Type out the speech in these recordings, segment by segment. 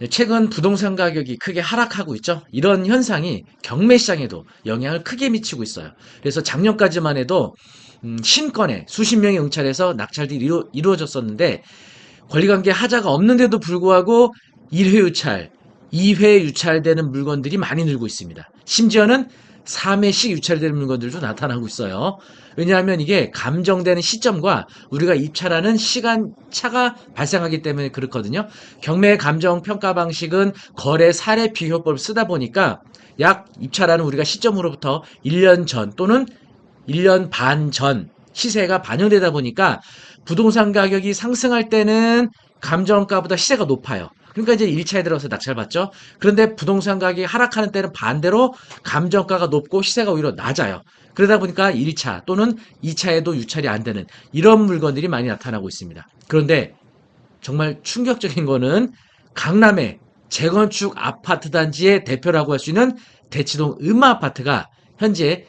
최근 부동산 가격이 크게 하락하고 있죠. 이런 현상이 경매 시장에도 영향을 크게 미치고 있어요. 그래서 작년까지만 해도 신건에 수십 명이 응찰해서 낙찰들이 이루어졌었는데 권리관계 하자가 없는데도 불구하고 1회 유찰, 2회 유찰되는 물건들이 많이 늘고 있습니다. 심지어는 3회씩 유찰되는 물건들도 나타나고 있어요. 왜냐하면 이게 감정되는 시점과 우리가 입찰하는 시간 차가 발생하기 때문에 그렇거든요. 경매 감정 평가 방식은 거래 사례 비교법을 쓰다 보니까 약 입찰하는 우리가 시점으로부터 1년 전 또는 1년 반 전 시세가 반영되다 보니까 부동산 가격이 상승할 때는 감정가보다 시세가 높아요. 그러니까 이제 1차에 들어서 낙찰받죠. 그런데 부동산 가격이 하락하는 때는 반대로 감정가가 높고 시세가 오히려 낮아요. 그러다 보니까 1차 또는 2차에도 유찰이 안 되는 이런 물건들이 많이 나타나고 있습니다. 그런데 정말 충격적인 거는 강남의 재건축 아파트 단지의 대표라고 할 수 있는 대치동 음마아파트가 현재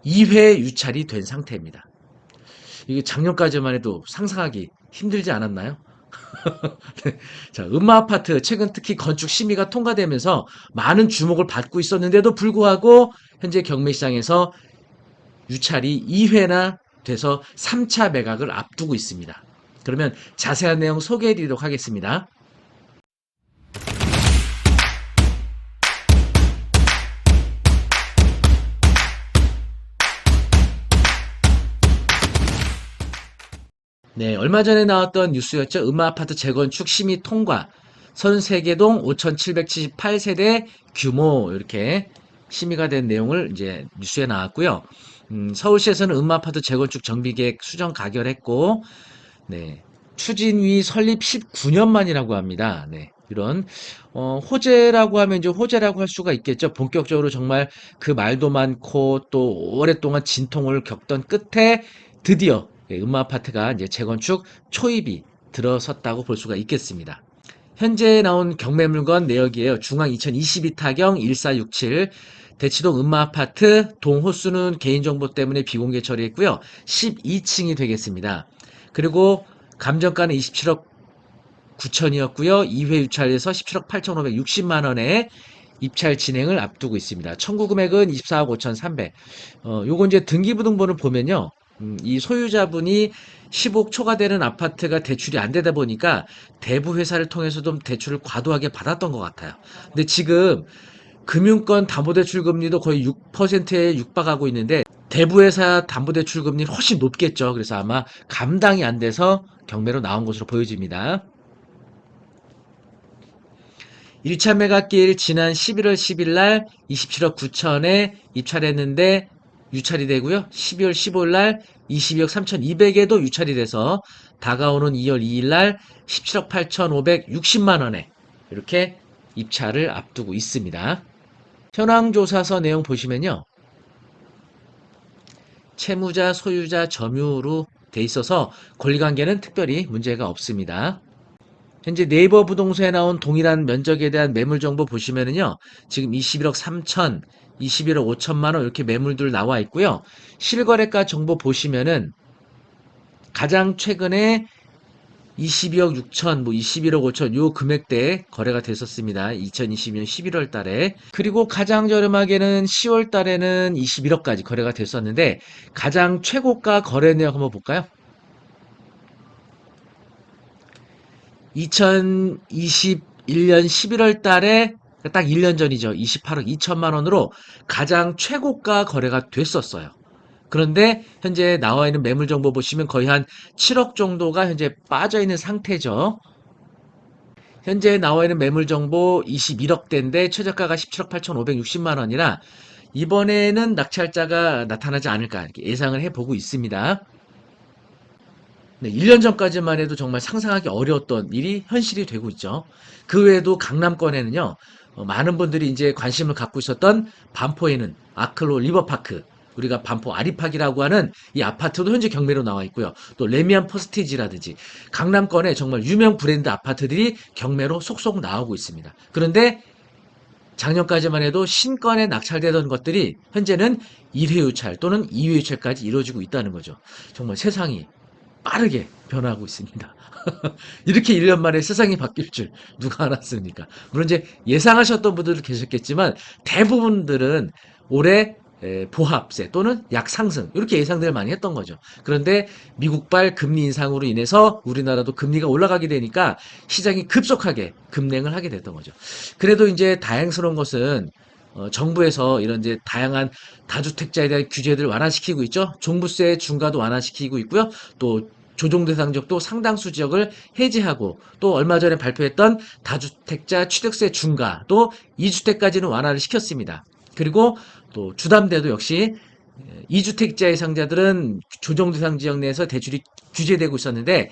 2회 유찰이 된 상태입니다. 이게 작년까지만 해도 상상하기 힘들지 않았나요? 자, 음마아파트 최근 특히 건축 심의가 통과되면서 많은 주목을 받고 있었는데도 불구하고 현재 경매시장에서 유찰이 2회나 돼서 3차 매각을 앞두고 있습니다. 그러면 자세한 내용 소개해 드리도록 하겠습니다. 네, 얼마 전에 나왔던 뉴스였죠. 음마아파트 재건축 심의 통과. 33개동 5,778세대 규모 이렇게 심의가 된 내용을 이제 뉴스에 나왔고요. 서울시에서는 음마아파트 재건축 정비계획 수정 가결했고, 네, 추진위 설립 19년 만이라고 합니다. 네, 이런 호재라고 하면 이제 호재라고 할 수가 있겠죠. 본격적으로 정말 그 말도 많고 또 오랫동안 진통을 겪던 끝에 드디어 음마아파트가 이제 재건축 초입이 들어섰다고 볼 수가 있겠습니다. 현재 나온 경매 물건 내역이에요. 중앙 2022 타경 1467 대치동 음마아파트 동호수는 개인정보 때문에 비공개 처리했고요. 12층이 되겠습니다. 그리고 감정가는 27억 9천이었고요. 2회 유찰에서 17억 8,560만 원에 입찰 진행을 앞두고 있습니다. 청구 금액은 24억 5,300. 요거 이제 등기부등본을 보면요. 이 소유자분이 10억 초과되는 아파트가 대출이 안 되다 보니까 대부 회사를 통해서 좀 대출을 과도하게 받았던 것 같아요. 근데 지금 금융권 담보대출 금리도 거의 6%에 육박하고 있는데 대부회사 담보대출 금리는 훨씬 높겠죠. 그래서 아마 감당이 안 돼서 경매로 나온 것으로 보여집니다. 1차 매각일 지난 11월 10일 날 27억 9천에 입찰했는데 유찰이 되고요. 12월 15일 날 22억 3,200에도 유찰이 돼서 다가오는 2월 2일 날 17억 8,560만 원에 이렇게 입찰을 앞두고 있습니다. 현황조사서 내용 보시면요. 채무자, 소유자, 점유로 돼 있어서 권리관계는 특별히 문제가 없습니다. 현재 네이버 부동산에 나온 동일한 면적에 대한 매물 정보 보시면은요. 지금 21억 3천, 21억 5천만 원 이렇게 매물들 나와 있고요. 실거래가 정보 보시면은 가장 최근에 22억 6천, 뭐 21억 5천 요 금액대에 거래가 됐었습니다. 2022년 11월 달에. 그리고 가장 저렴하게는 10월 달에는 21억까지 거래가 됐었는데 가장 최고가 거래 내역 한번 볼까요? 2021년 11월 달에 딱 1년 전이죠. 28억 2천만 원으로 가장 최고가 거래가 됐었어요. 그런데 현재 나와 있는 매물 정보 보시면 거의 한 7억 정도가 현재 빠져 있는 상태죠. 현재 나와 있는 매물 정보 21억대인데 최저가가 17억 8,560만 원이라 이번에는 낙찰자가 나타나지 않을까 이렇게 예상을 해보고 있습니다. 네, 1년 전까지만 해도 정말 상상하기 어려웠던 일이 현실이 되고 있죠. 그 외에도 강남권에는요, 많은 분들이 이제 관심을 갖고 있었던 반포에는 아클로 리버파크, 우리가 반포 아리팍이라고 하는 이 아파트도 현재 경매로 나와 있고요. 또 레미안 퍼스티지라든지 강남권에 정말 유명 브랜드 아파트들이 경매로 속속 나오고 있습니다. 그런데 작년까지만 해도 신건에 낙찰되던 것들이 현재는 1회 유찰 또는 2회 유찰까지 이루어지고 있다는 거죠. 정말 세상이 빠르게 변화하고 있습니다. 이렇게 1년 만에 세상이 바뀔 줄 누가 알았습니까? 물론 이제 예상하셨던 분들도 계셨겠지만 대부분들은 올해 보합세 또는 약상승 이렇게 예상들을 많이 했던 거죠. 그런데 미국발 금리 인상으로 인해서 우리나라도 금리가 올라가게 되니까 시장이 급속하게 급냉을 하게 됐던 거죠. 그래도 이제 다행스러운 것은 정부에서 이런 이제 다양한 다주택자에 대한 규제들 완화시키고 있죠. 종부세 중과도 완화시키고 있고요. 또 조정 대상 지역도 상당수 지역을 해제하고 또 얼마 전에 발표했던 다주택자 취득세 중과도 2주택까지는 완화를 시켰습니다. 그리고 또 주담대도 역시 2주택자 이상자들은 조정 대상 지역 내에서 대출이 규제되고 있었는데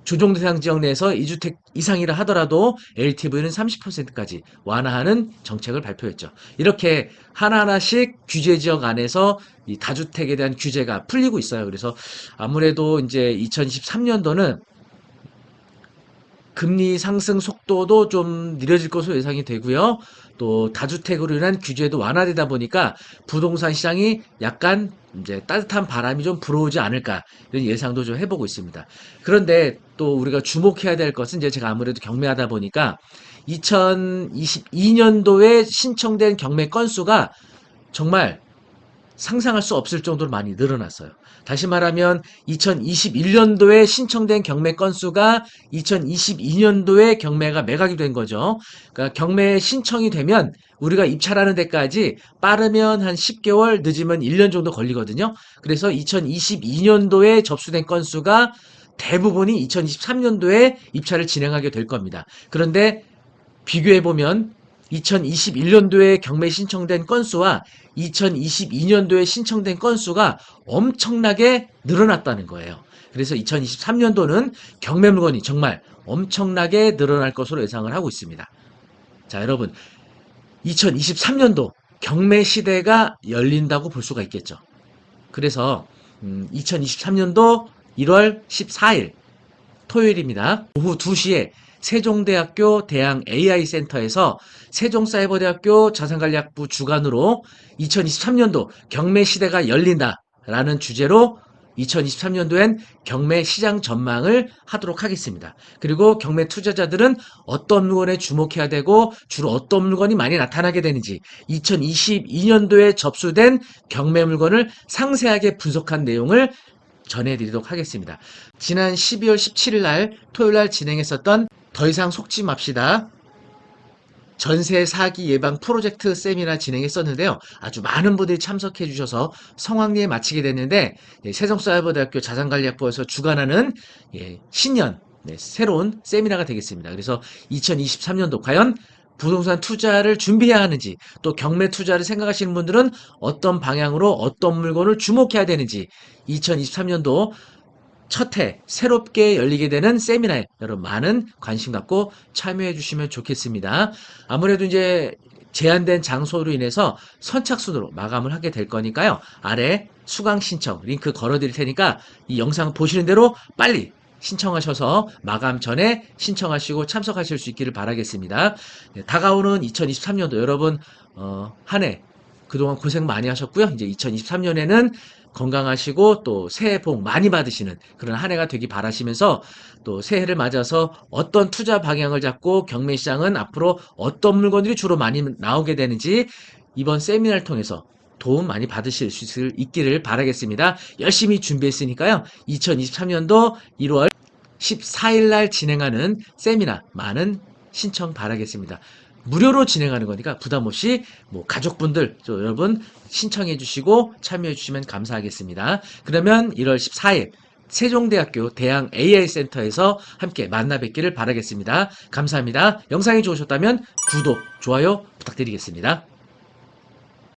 조정 대상 지역 내에서 2주택 이상이라 하더라도 LTV는 30%까지 완화하는 정책을 발표했죠. 이렇게 하나하나씩 규제 지역 안에서 이 다주택에 대한 규제가 풀리고 있어요. 그래서 아무래도 이제 2023년도는 금리 상승 속도도 좀 느려질 것으로 예상이 되고요. 또 다주택으로 인한 규제도 완화되다 보니까 부동산 시장이 약간 이제 따뜻한 바람이 좀 불어오지 않을까 이런 예상도 좀 해보고 있습니다. 그런데 또 우리가 주목해야 될 것은 이제 제가 아무래도 경매하다 보니까 2022년도에 신청된 경매 건수가 정말 상상할 수 없을 정도로 많이 늘어났어요. 다시 말하면 2021년도에 신청된 경매 건수가 2022년도에 경매가 매각이 된 거죠. 그러니까 경매 신청이 되면 우리가 입찰하는 데까지 빠르면 한 10개월, 늦으면 1년 정도 걸리거든요. 그래서 2022년도에 접수된 건수가 대부분이 2023년도에 입찰을 진행하게 될 겁니다. 그런데 비교해보면 2021년도에 경매 신청된 건수와 2022년도에 신청된 건수가 엄청나게 늘어났다는 거예요. 그래서 2023년도는 경매 물건이 정말 엄청나게 늘어날 것으로 예상을 하고 있습니다. 자, 여러분, 2023년도 경매 시대가 열린다고 볼 수가 있겠죠. 그래서 2023년도 1월 14일 토요일입니다. 오후 2시에 세종대학교 대양 AI센터에서 세종사이버대학교 자산관리학부 주관으로 2023년도 경매 시대가 열린다라는 주제로 2023년도엔 경매 시장 전망을 하도록 하겠습니다. 그리고 경매 투자자들은 어떤 물건에 주목해야 되고 주로 어떤 물건이 많이 나타나게 되는지 2022년도에 접수된 경매 물건을 상세하게 분석한 내용을 전해드리도록 하겠습니다. 지난 12월 17일 날 토요일 날 진행했었던 더 이상 속지 맙시다. 전세 사기 예방 프로젝트 세미나 진행했었는데요. 아주 많은 분들이 참석해 주셔서 성황리에 마치게 됐는데 세종사이버대학교 자산관리학부에서 주관하는 신년 새로운 세미나가 되겠습니다. 그래서 2023년도 과연 부동산 투자를 준비해야 하는지 또 경매 투자를 생각하시는 분들은 어떤 방향으로 어떤 물건을 주목해야 되는지 2023년도 첫 해 새롭게 열리게 되는 세미나에 여러분 많은 관심 갖고 참여해 주시면 좋겠습니다. 아무래도 이제 제한된 장소로 인해서 선착순으로 마감을 하게 될 거니까요. 아래 수강 신청 링크 걸어 드릴 테니까 이 영상 보시는 대로 빨리 신청하셔서 마감 전에 신청하시고 참석하실 수 있기를 바라겠습니다. 네, 다가오는 2023년도 여러분 한 해 그동안 고생 많이 하셨고요. 이제 2023년에는 건강하시고 또 새해 복 많이 받으시는 그런 한 해가 되기 바라시면서 또 새해를 맞아서 어떤 투자 방향을 잡고 경매 시장은 앞으로 어떤 물건들이 주로 많이 나오게 되는지 이번 세미나를 통해서 도움 많이 받으실 수 있기를 바라겠습니다. 열심히 준비했으니까요. 2023년도 1월 14일 날 진행하는 세미나 많은 신청 바라겠습니다. 무료로 진행하는 거니까 부담 없이 뭐 가족분들 여러분 신청해 주시고 참여해 주시면 감사하겠습니다. 그러면 1월 14일 세종대학교 대양 AI센터에서 함께 만나 뵙기를 바라겠습니다. 감사합니다. 영상이 좋으셨다면 구독, 좋아요 부탁드리겠습니다.